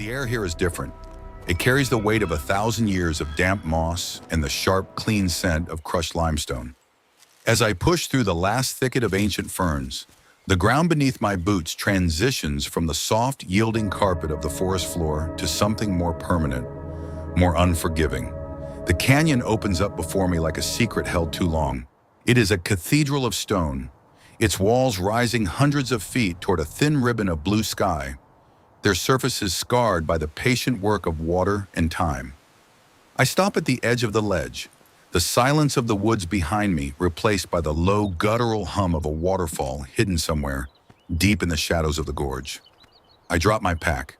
The air here is different. It carries the weight of 1,000 years of damp moss and the sharp, clean scent of crushed limestone. As I push through the last thicket of ancient ferns, the ground beneath my boots transitions from the soft, yielding carpet of the forest floor to something more permanent, more unforgiving. The canyon opens up before me like a secret held too long. It is a cathedral of stone, its walls rising hundreds of feet toward a thin ribbon of blue sky, their surfaces scarred by the patient work of water and time. I stop at the edge of the ledge, the silence of the woods behind me replaced by the low, guttural hum of a waterfall hidden somewhere deep in the shadows of the gorge. I drop my pack.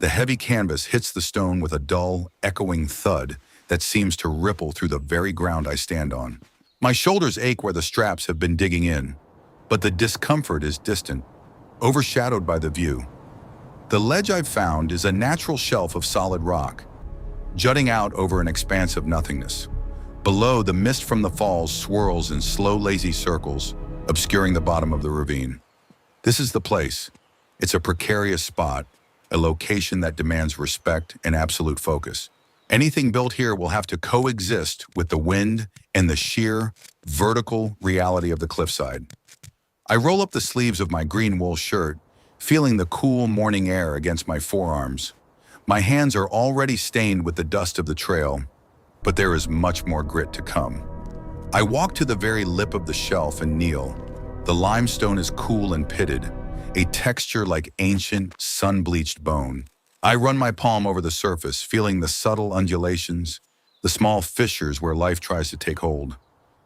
The heavy canvas hits the stone with a dull, echoing thud that seems to ripple through the very ground I stand on. My shoulders ache where the straps have been digging in, but the discomfort is distant, overshadowed by the view. The ledge I've found is a natural shelf of solid rock, jutting out over an expanse of nothingness. Below, the mist from the falls swirls in slow, lazy circles, obscuring the bottom of the ravine. This is the place. It's a precarious spot, a location that demands respect and absolute focus. Anything built here will have to coexist with the wind and the sheer, vertical reality of the cliffside. I roll up the sleeves of my green wool shirt, feeling the cool morning air against my forearms. My hands are already stained with the dust of the trail, but there is much more grit to come. I walk to the very lip of the shelf and kneel. The limestone is cool and pitted, a texture like ancient, sun-bleached bone. I run my palm over the surface, feeling the subtle undulations, the small fissures where life tries to take hold.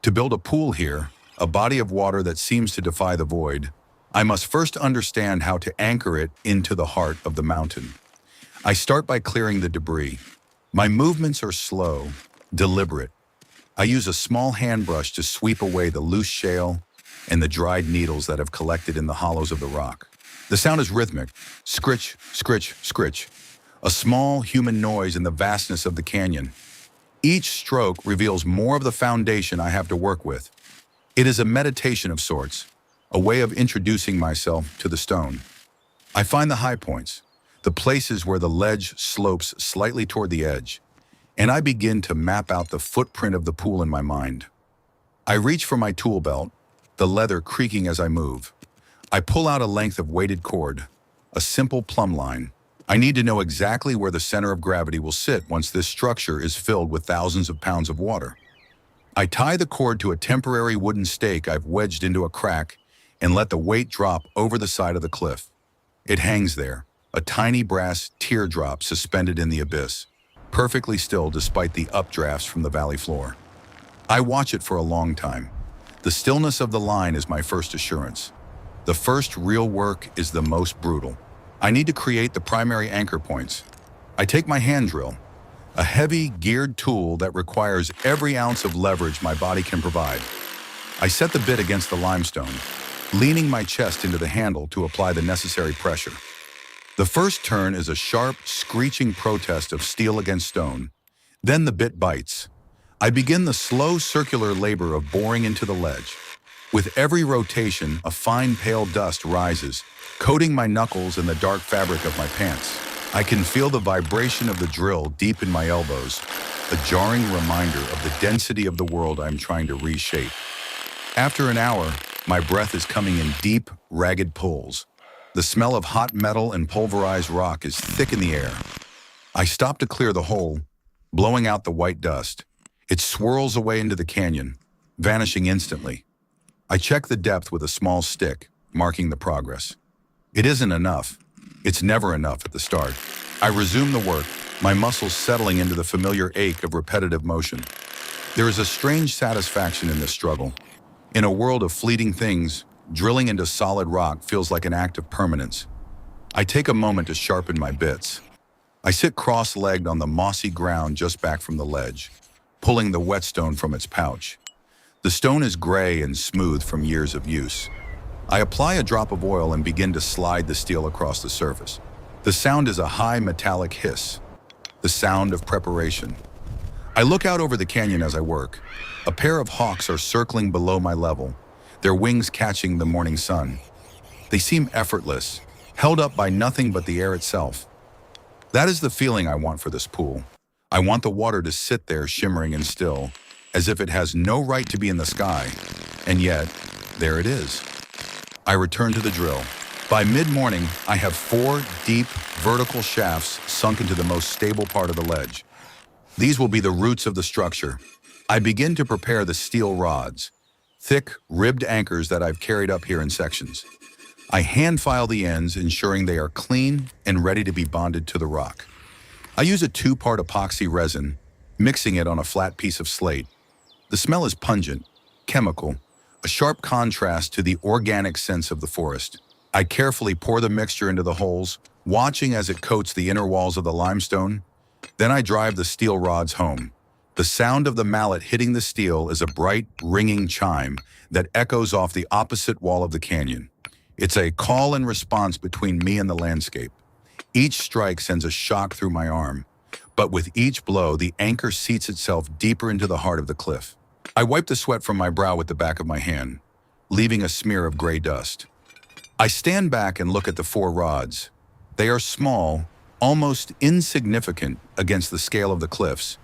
To build a pool here, a body of water that seems to defy the void, I must first understand how to anchor it into the heart of the mountain. I start by clearing the debris. My movements are slow, deliberate. I use a small hand brush to sweep away the loose shale and the dried needles that have collected in the hollows of the rock. The sound is rhythmic, scritch, scritch, scritch, a small human noise in the vastness of the canyon. Each stroke reveals more of the foundation I have to work with. It is a meditation of sorts, a way of introducing myself to the stone. I find the high points, the places where the ledge slopes slightly toward the edge, and I begin to map out the footprint of the pool in my mind. I reach for my tool belt, the leather creaking as I move. I pull out a length of weighted cord, a simple plumb line. I need to know exactly where the center of gravity will sit once this structure is filled with thousands of pounds of water. I tie the cord to a temporary wooden stake I've wedged into a crack and let the weight drop over the side of the cliff. It hangs there, a tiny brass teardrop suspended in the abyss, perfectly still despite the updrafts from the valley floor. I watch it for a long time. The stillness of the line is my first assurance. The first real work is the most brutal. I need to create the primary anchor points. I take my hand drill, a heavy, geared tool that requires every ounce of leverage my body can provide. I set the bit against the limestone, leaning my chest into the handle to apply the necessary pressure. The first turn is a sharp, screeching protest of steel against stone. Then the bit bites. I begin the slow circular labor of boring into the ledge. With every rotation, a fine pale dust rises, coating my knuckles and the dark fabric of my pants. I can feel the vibration of the drill deep in my elbows, a jarring reminder of the density of the world I'm trying to reshape. After an hour, my breath is coming in deep, ragged pulls. The smell of hot metal and pulverized rock is thick in the air. I stop to clear the hole, blowing out the white dust. It swirls away into the canyon, vanishing instantly. I check the depth with a small stick, marking the progress. It isn't enough. It's never enough at the start. I resume the work, my muscles settling into the familiar ache of repetitive motion. There is a strange satisfaction in this struggle. In a world of fleeting things, drilling into solid rock feels like an act of permanence. I take a moment to sharpen my bits. I sit cross-legged on the mossy ground just back from the ledge, pulling the whetstone from its pouch. The stone is gray and smooth from years of use. I apply a drop of oil and begin to slide the steel across the surface. The sound is a high metallic hiss, the sound of preparation. I look out over the canyon as I work. A pair of hawks are circling below my level, their wings catching the morning sun. They seem effortless, held up by nothing but the air itself. That is the feeling I want for this pool. I want the water to sit there shimmering and still, as if it has no right to be in the sky. And yet, there it is. I return to the drill. By mid-morning, I have 4 deep, vertical shafts sunk into the most stable part of the ledge. These will be the roots of the structure. I begin to prepare the steel rods, thick, ribbed anchors that I've carried up here in sections. I hand file the ends, ensuring they are clean and ready to be bonded to the rock. I use a 2-part epoxy resin, mixing it on a flat piece of slate. The smell is pungent, chemical, a sharp contrast to the organic scents of the forest. I carefully pour the mixture into the holes, watching as it coats the inner walls of the limestone. Then I drive the steel rods home. The sound of the mallet hitting the steel is a bright, ringing chime that echoes off the opposite wall of the canyon. It's a call and response between me and the landscape. Each strike sends a shock through my arm, but with each blow, the anchor seats itself deeper into the heart of the cliff. I wipe the sweat from my brow with the back of my hand, leaving a smear of gray dust. I stand back and look at the 4 rods. They are small, almost insignificant against the scale of the cliffs,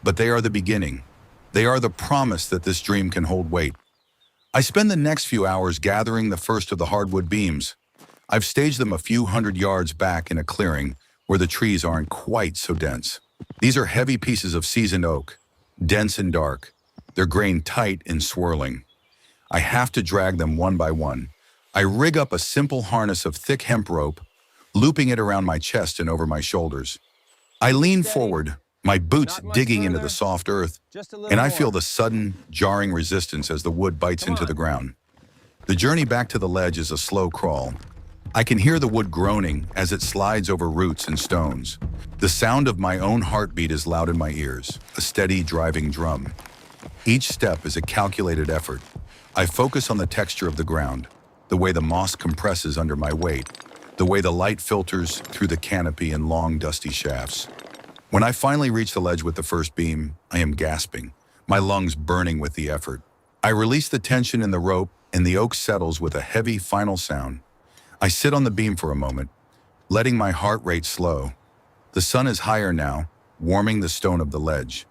but they are the beginning. They are the promise that this dream can hold weight. I spend the next few hours gathering the first of the hardwood beams. I've staged them a few hundred yards back in a clearing where the trees aren't quite so dense. These are heavy pieces of seasoned oak, dense and dark. They're grained tight and swirling. I have to drag them one by one. I rig up a simple harness of thick hemp rope, looping it around my chest and over my shoulders. I lean forward, my boots digging into the soft earth, and I feel the sudden, jarring resistance as the wood bites into the ground. The journey back to the ledge is a slow crawl. I can hear the wood groaning as it slides over roots and stones. The sound of my own heartbeat is loud in my ears, a steady, driving drum. Each step is a calculated effort. I focus on the texture of the ground, the way the moss compresses under my weight, the way the light filters through the canopy in long, dusty shafts. When I finally reach the ledge with the first beam, I am gasping, my lungs burning with the effort. I release the tension in the rope, and the oak settles with a heavy, final sound. I sit on the beam for a moment, letting my heart rate slow. The sun is higher now, warming the stone of the ledge.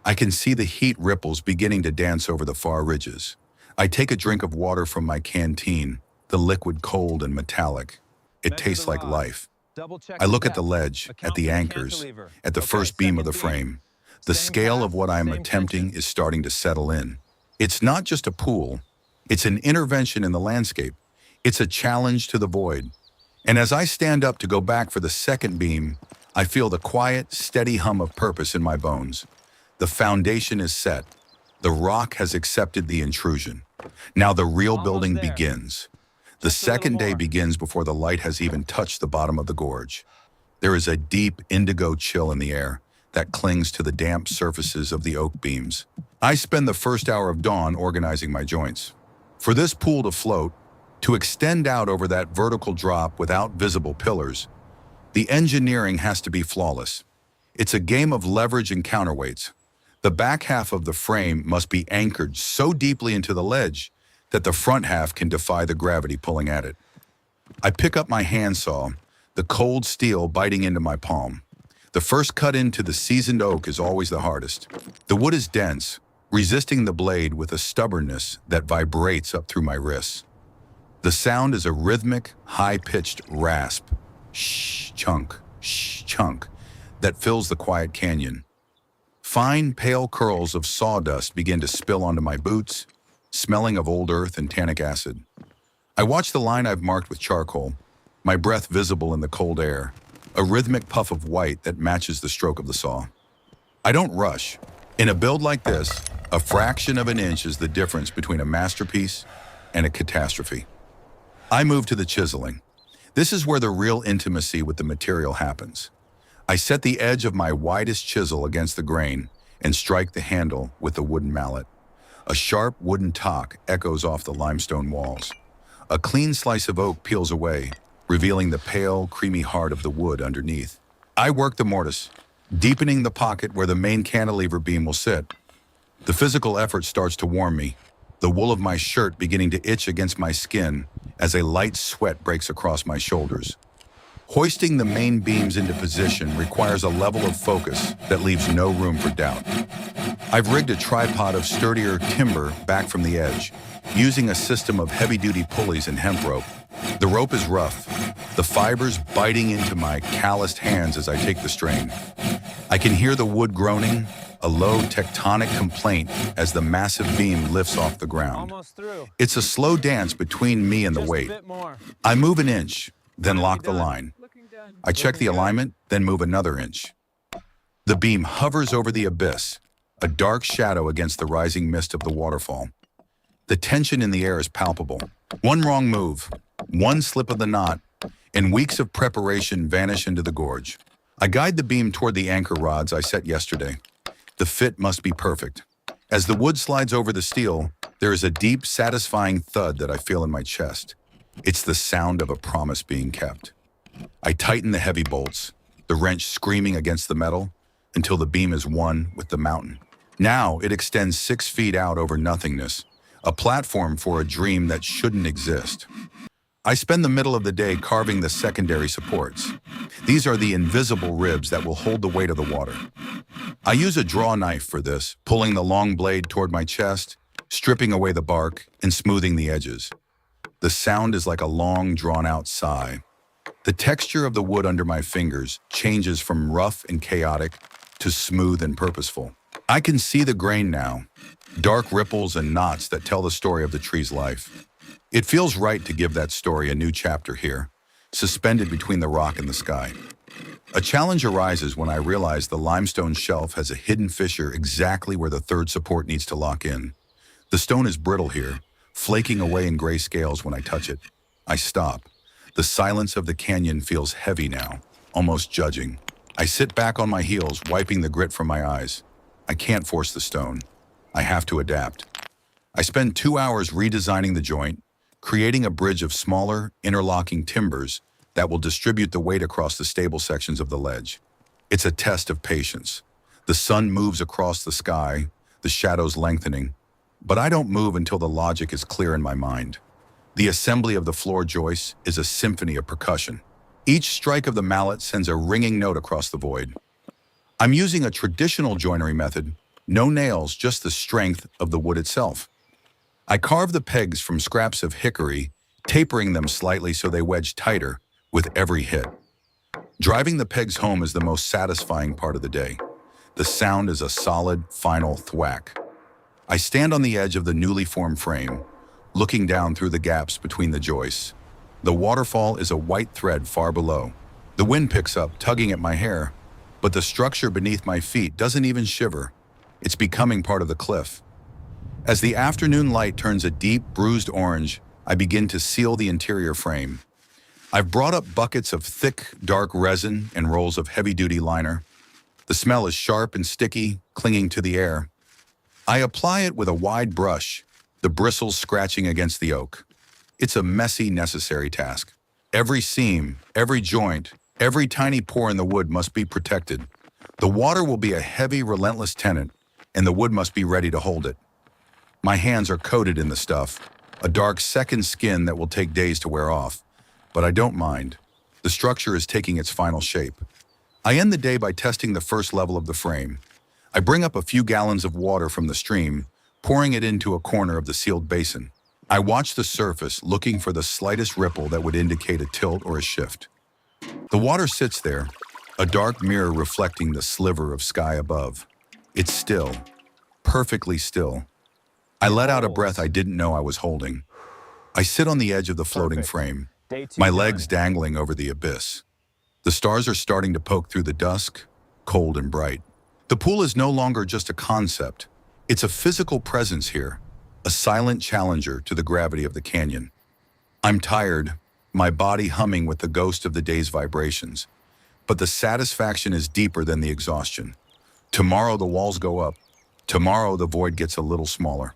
I can see the heat ripples beginning to dance over the far ridges. I take a drink of water from my canteen, the liquid cold and metallic. It tastes like life. I look at the ledge, at the anchors, at the first beam of the frame. The scale of what I'm attempting is starting to settle in. It's not just a pool. It's an intervention in the landscape. It's a challenge to the void. And as I stand up to go back for the second beam, I feel the quiet, steady hum of purpose in my bones. The foundation is set. The rock has accepted the intrusion. Now the real building begins. The second day begins before the light has even touched the bottom of the gorge. There is a deep indigo chill in the air that clings to the damp surfaces of the oak beams. I spend the first hour of dawn organizing my joints. For this pool to float, to extend out over that vertical drop without visible pillars, the engineering has to be flawless. It's a game of leverage and counterweights. The back half of the frame must be anchored so deeply into the ledge that the front half can defy the gravity pulling at it. I pick up my handsaw, the cold steel biting into my palm. The first cut into the seasoned oak is always the hardest. The wood is dense, resisting the blade with a stubbornness that vibrates up through my wrists. The sound is a rhythmic, high-pitched rasp, chunk, chunk, that fills the quiet canyon. Fine, pale curls of sawdust begin to spill onto my boots, smelling of old earth and tannic acid. I watch the line I've marked with charcoal, my breath visible in the cold air, a rhythmic puff of white that matches the stroke of the saw. I don't rush. In a build like this, a fraction of an inch is the difference between a masterpiece and a catastrophe. I move to the chiseling. This is where the real intimacy with the material happens. I set the edge of my widest chisel against the grain and strike the handle with the wooden mallet. A sharp wooden talk echoes off the limestone walls. A clean slice of oak peels away, revealing the pale, creamy heart of the wood underneath. I work the mortise, deepening the pocket where the main cantilever beam will sit. The physical effort starts to warm me, the wool of my shirt beginning to itch against my skin as a light sweat breaks across my shoulders. Hoisting the main beams into position requires a level of focus that leaves no room for doubt. I've rigged a tripod of sturdier timber back from the edge, using a system of heavy-duty pulleys and hemp rope. The rope is rough, the fibers biting into my calloused hands as I take the strain. I can hear the wood groaning, a low tectonic complaint as the massive beam lifts off the ground. Almost through. It's a slow dance between me and the Just weight. a bit more. I move an inch, then lock the line. I check the alignment, then move another inch. The beam hovers over the abyss, a dark shadow against the rising mist of the waterfall. The tension in the air is palpable. One wrong move, one slip of the knot, and weeks of preparation vanish into the gorge. I guide the beam toward the anchor rods I set yesterday. The fit must be perfect. As the wood slides over the steel, there is a deep, satisfying thud that I feel in my chest. It's the sound of a promise being kept. I tighten the heavy bolts, the wrench screaming against the metal, until the beam is one with the mountain. Now it extends 6 feet out over nothingness, a platform for a dream that shouldn't exist. I spend the middle of the day carving the secondary supports. These are the invisible ribs that will hold the weight of the water. I use a draw knife for this, pulling the long blade toward my chest, stripping away the bark, and smoothing the edges. The sound is like a long, drawn-out sigh. The texture of the wood under my fingers changes from rough and chaotic to smooth and purposeful. I can see the grain now, dark ripples and knots that tell the story of the tree's life. It feels right to give that story a new chapter here, suspended between the rock and the sky. A challenge arises when I realize the limestone shelf has a hidden fissure exactly where the third support needs to lock in. The stone is brittle here, flaking away in gray scales when I touch it. I stop. The silence of the canyon feels heavy now, almost judging. I sit back on my heels, wiping the grit from my eyes. I can't force the stone. I have to adapt. I spend 2 hours redesigning the joint, creating a bridge of smaller, interlocking timbers that will distribute the weight across the stable sections of the ledge. It's a test of patience. The sun moves across the sky, the shadows lengthening, but I don't move until the logic is clear in my mind. The assembly of the floor joists is a symphony of percussion. Each strike of the mallet sends a ringing note across the void. I'm using a traditional joinery method, no nails, just the strength of the wood itself. I carve the pegs from scraps of hickory, tapering them slightly so they wedge tighter with every hit. Driving the pegs home is the most satisfying part of the day. The sound is a solid, final thwack. I stand on the edge of the newly formed frame, looking down through the gaps between the joists. The waterfall is a white thread far below. The wind picks up, tugging at my hair, but the structure beneath my feet doesn't even shiver. It's becoming part of the cliff. As the afternoon light turns a deep, bruised orange, I begin to seal the interior frame. I've brought up buckets of thick, dark resin and rolls of heavy-duty liner. The smell is sharp and sticky, clinging to the air. I apply it with a wide brush, the bristles scratching against the oak. It's a messy, necessary task. Every seam, every joint, every tiny pore in the wood must be protected. The water will be a heavy, relentless tenant, and the wood must be ready to hold it. My hands are coated in the stuff, a dark second skin that will take days to wear off. But I don't mind. The structure is taking its final shape. I end the day by testing the first level of the frame. I bring up a few gallons of water from the stream, pouring it into a corner of the sealed basin. I watch the surface, looking for the slightest ripple that would indicate a tilt or a shift. The water sits there, a dark mirror reflecting the sliver of sky above. It's still, perfectly still. I let out a breath I didn't know I was holding. I sit on the edge of the floating frame, my legs dangling over the abyss. The stars are starting to poke through the dusk, cold and bright. The pool is no longer just a concept. It's a physical presence here, a silent challenger to the gravity of the canyon. I'm tired, my body humming with the ghost of the day's vibrations. But the satisfaction is deeper than the exhaustion. Tomorrow the walls go up. Tomorrow the void gets a little smaller.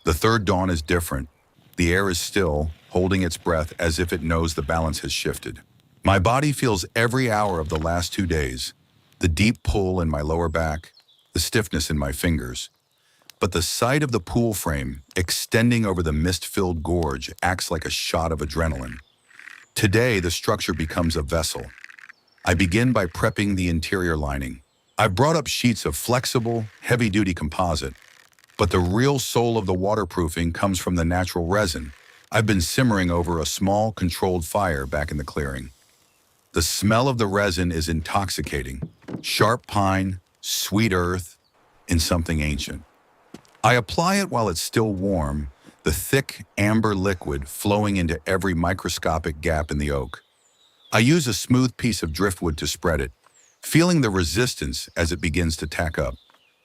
The third dawn is different. The air is still, holding its breath as if it knows the balance has shifted. My body feels every hour of the last 2 days, the deep pull in my lower back, the stiffness in my fingers. But the sight of the pool frame extending over the mist-filled gorge acts like a shot of adrenaline. Today, the structure becomes a vessel. I begin by prepping the interior lining. I've brought up sheets of flexible, heavy-duty composite, but the real soul of the waterproofing comes from the natural resin I've been simmering over a small, controlled fire back in the clearing. The smell of the resin is intoxicating. Sharp pine, sweet earth, and something ancient. I apply it while it's still warm, the thick, amber liquid flowing into every microscopic gap in the oak. I use a smooth piece of driftwood to spread it, feeling the resistance as it begins to tack up.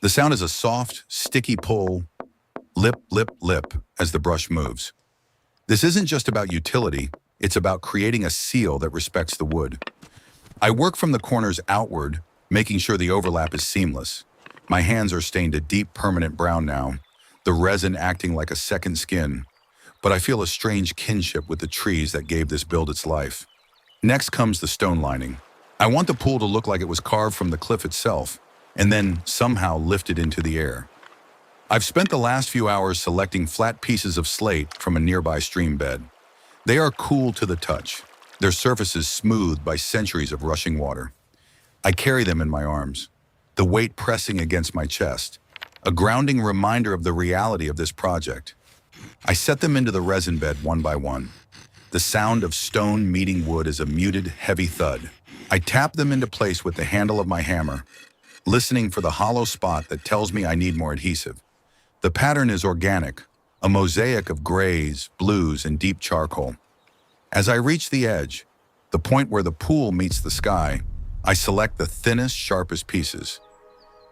The sound is a soft, sticky pull, lip, lip, lip, as the brush moves. This isn't just about utility, it's about creating a seal that respects the wood. I work from the corners outward, making sure the overlap is seamless. My hands are stained a deep, permanent brown now, the resin acting like a second skin, but I feel a strange kinship with the trees that gave this build its life. Next comes the stone lining. I want the pool to look like it was carved from the cliff itself, and then somehow lifted into the air. I've spent the last few hours selecting flat pieces of slate from a nearby stream bed. They are cool to the touch, their surfaces smoothed by centuries of rushing water. I carry them in my arms, the weight pressing against my chest, a grounding reminder of the reality of this project. I set them into the resin bed one by one. The sound of stone meeting wood is a muted, heavy thud. I tap them into place with the handle of my hammer, listening for the hollow spot that tells me I need more adhesive. The pattern is organic, a mosaic of grays, blues, and deep charcoal. As I reach the edge, the point where the pool meets the sky, I select the thinnest, sharpest pieces.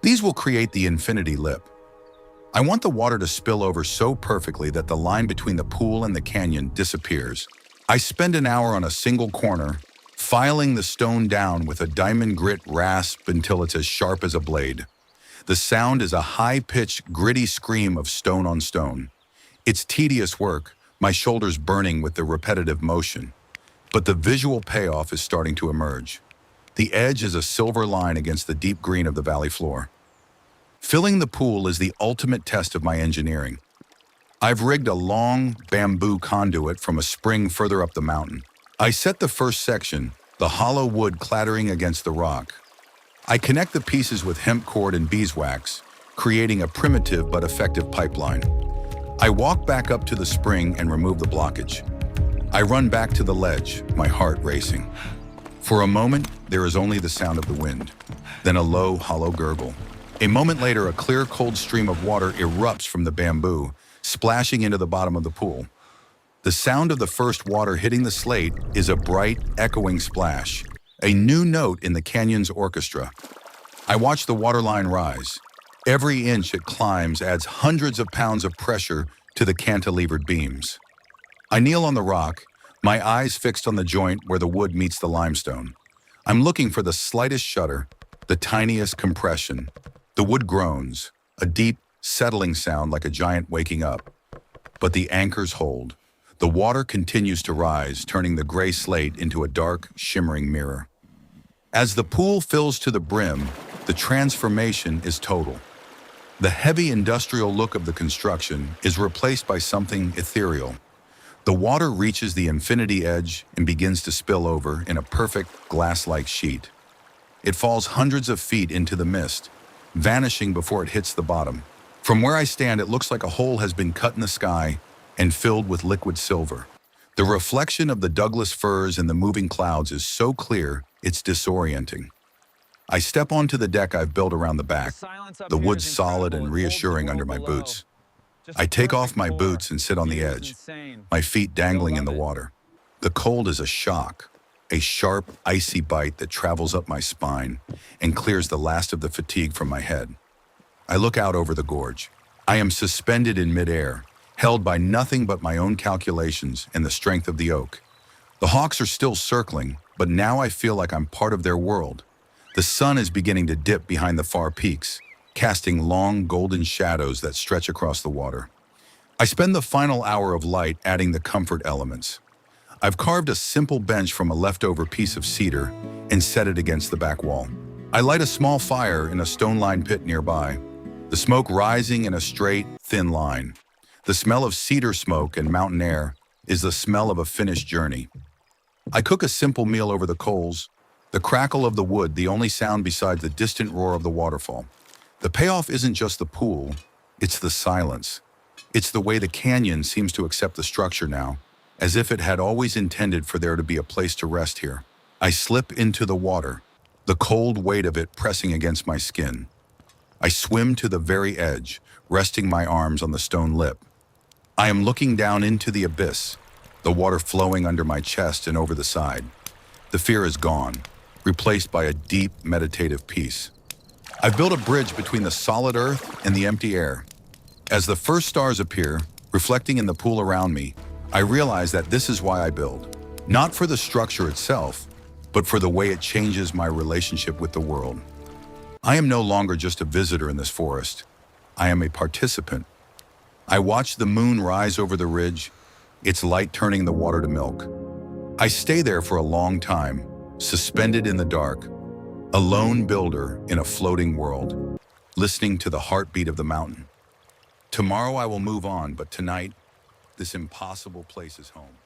These will create the infinity lip. I want the water to spill over so perfectly that the line between the pool and the canyon disappears. I spend an hour on a single corner, filing the stone down with a diamond grit rasp until it's as sharp as a blade. The sound is a high-pitched, gritty scream of stone on stone. It's tedious work, my shoulders burning with the repetitive motion. But the visual payoff is starting to emerge. The edge is a silver line against the deep green of the valley floor. Filling the pool is the ultimate test of my engineering. I've rigged a long bamboo conduit from a spring further up the mountain. I set the first section, the hollow wood clattering against the rock. I connect the pieces with hemp cord and beeswax, creating a primitive but effective pipeline. I walk back up to the spring and remove the blockage. I run back to the ledge, my heart racing. For a moment, there is only the sound of the wind, then a low, hollow gurgle. A moment later, a clear, cold stream of water erupts from the bamboo, splashing into the bottom of the pool. The sound of the first water hitting the slate is a bright, echoing splash, a new note in the canyon's orchestra. I watch the waterline rise. Every inch it climbs adds hundreds of pounds of pressure to the cantilevered beams. I kneel on the rock, my eyes fixed on the joint where the wood meets the limestone. I'm looking for the slightest shudder, the tiniest compression. The wood groans, a deep, settling sound like a giant waking up. But the anchors hold. The water continues to rise, turning the gray slate into a dark, shimmering mirror. As the pool fills to the brim, the transformation is total. The heavy industrial look of the construction is replaced by something ethereal. The water reaches the infinity edge and begins to spill over in a perfect glass-like sheet. It falls hundreds of feet into the mist, vanishing before it hits the bottom. From where I stand, it looks like a hole has been cut in the sky and filled with liquid silver. The reflection of the Douglas firs in the moving clouds is so clear, it's disorienting. I step onto the deck I've built around the back, the wood solid and reassuring under my boots. I take off my boots and sit on the edge, my feet dangling in the water. The cold is a shock, a sharp, icy bite that travels up my spine and clears the last of the fatigue from my head. I look out over the gorge. I am suspended in midair, held by nothing but my own calculations and the strength of the oak. The hawks are still circling, but now I feel like I'm part of their world. The sun is beginning to dip behind the far peaks, casting long golden shadows that stretch across the water. I spend the final hour of light adding the comfort elements. I've carved a simple bench from a leftover piece of cedar and set it against the back wall. I light a small fire in a stone-lined pit nearby, the smoke rising in a straight, thin line. The smell of cedar smoke and mountain air is the smell of a finished journey. I cook a simple meal over the coals, the crackle of the wood the only sound besides the distant roar of the waterfall. The payoff isn't just the pool, it's the silence. It's the way the canyon seems to accept the structure now, as if it had always intended for there to be a place to rest here. I slip into the water, the cold weight of it pressing against my skin. I swim to the very edge, resting my arms on the stone lip. I am looking down into the abyss, the water flowing under my chest and over the side. The fear is gone, replaced by a deep, meditative peace. I've built a bridge between the solid earth and the empty air. As the first stars appear, reflecting in the pool around me, I realize that this is why I build. Not for the structure itself, but for the way it changes my relationship with the world. I am no longer just a visitor in this forest. I am a participant. I watch the moon rise over the ridge, its light turning the water to milk. I stay there for a long time, suspended in the dark, a lone builder in a floating world, listening to the heartbeat of the mountain. Tomorrow I will move on, but tonight, this impossible place is home.